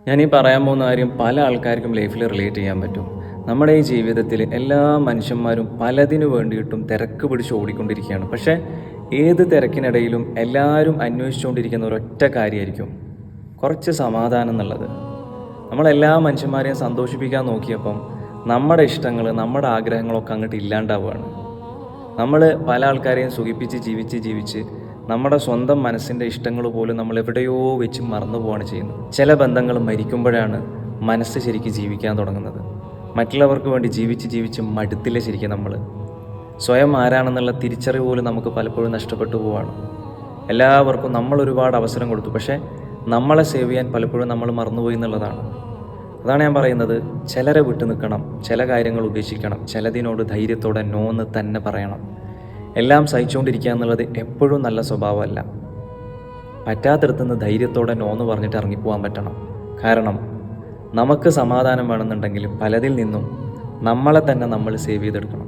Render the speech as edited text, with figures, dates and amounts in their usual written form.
ഞാനീ പറയാൻ പോകുന്ന കാര്യം പല ആൾക്കാർക്കും ലൈഫിൽ റിലേറ്റ് ചെയ്യാൻ പറ്റും. നമ്മുടെ ഈ ജീവിതത്തിൽ എല്ലാ മനുഷ്യന്മാരും പലതിനു വേണ്ടിയിട്ടും തിരക്ക് പിടിച്ച് ഓടിക്കൊണ്ടിരിക്കുകയാണ്. പക്ഷേ ഏത് തിരക്കിനിടയിലും എല്ലാവരും അന്വേഷിച്ചുകൊണ്ടിരിക്കുന്ന ഒരൊറ്റ കാര്യമായിരിക്കും, കുറച്ച് സമാധാനം എന്നുള്ളത്. നമ്മളെല്ലാ മനുഷ്യന്മാരെയും സന്തോഷിപ്പിക്കാൻ നോക്കിയപ്പം നമ്മുടെ ഇഷ്ടങ്ങൾ, നമ്മുടെ ആഗ്രഹങ്ങളൊക്കെ അങ്ങോട്ട് ഇല്ലാണ്ടാവുകയാണ്. നമ്മൾ പല ആൾക്കാരെയും സുഖിപ്പിച്ച് ജീവിച്ച് നമ്മുടെ സ്വന്തം മനസ്സിൻ്റെ ഇഷ്ടങ്ങൾ പോലും നമ്മൾ എവിടെയോ വെച്ച് മറന്നു പോവുകയാണ് ചെയ്യുന്നത്. ചില ബന്ധങ്ങൾ മരിക്കുമ്പോഴാണ് മനസ്സ് ശരിക്കും ജീവിക്കാൻ തുടങ്ങുന്നത്. മറ്റുള്ളവർക്ക് വേണ്ടി ജീവിച്ച് മടുത്തില്ല ശരിക്കും നമ്മൾ. സ്വയം ആരാണെന്നുള്ള തിരിച്ചറിവ് പോലും നമുക്ക് പലപ്പോഴും നഷ്ടപ്പെട്ടു പോവുകയാണ്. എല്ലാവർക്കും നമ്മൾ ഒരുപാട് അവസരം കൊടുത്തു, പക്ഷേ നമ്മളെ സേവ് ചെയ്യാൻ പലപ്പോഴും നമ്മൾ മറന്നുപോയി എന്നുള്ളതാണ്. അതാണ് ഞാൻ പറയുന്നത്, ചിലരെ വിട്ടു നിൽക്കണം, ചില കാര്യങ്ങൾ ഉപേക്ഷിക്കണം, ചിലതിനോട് ധൈര്യത്തോടെ നോന്ന് തന്നെ പറയണം. എല്ലാം സഹിച്ചുകൊണ്ടിരിക്കുക എന്നുള്ളത് എപ്പോഴും നല്ല സ്വഭാവമല്ല. പറ്റാത്തിടത്തുനിന്ന് ധൈര്യത്തോടെ നോന്ന് പറഞ്ഞിട്ട് ഇറങ്ങിപ്പോകാൻ പറ്റണം. കാരണം നമുക്ക് സമാധാനം വേണമെന്നുണ്ടെങ്കിൽ പലതിൽ നിന്നും നമ്മളെ തന്നെ നമ്മൾ സേവ് ചെയ്തെടുക്കണം.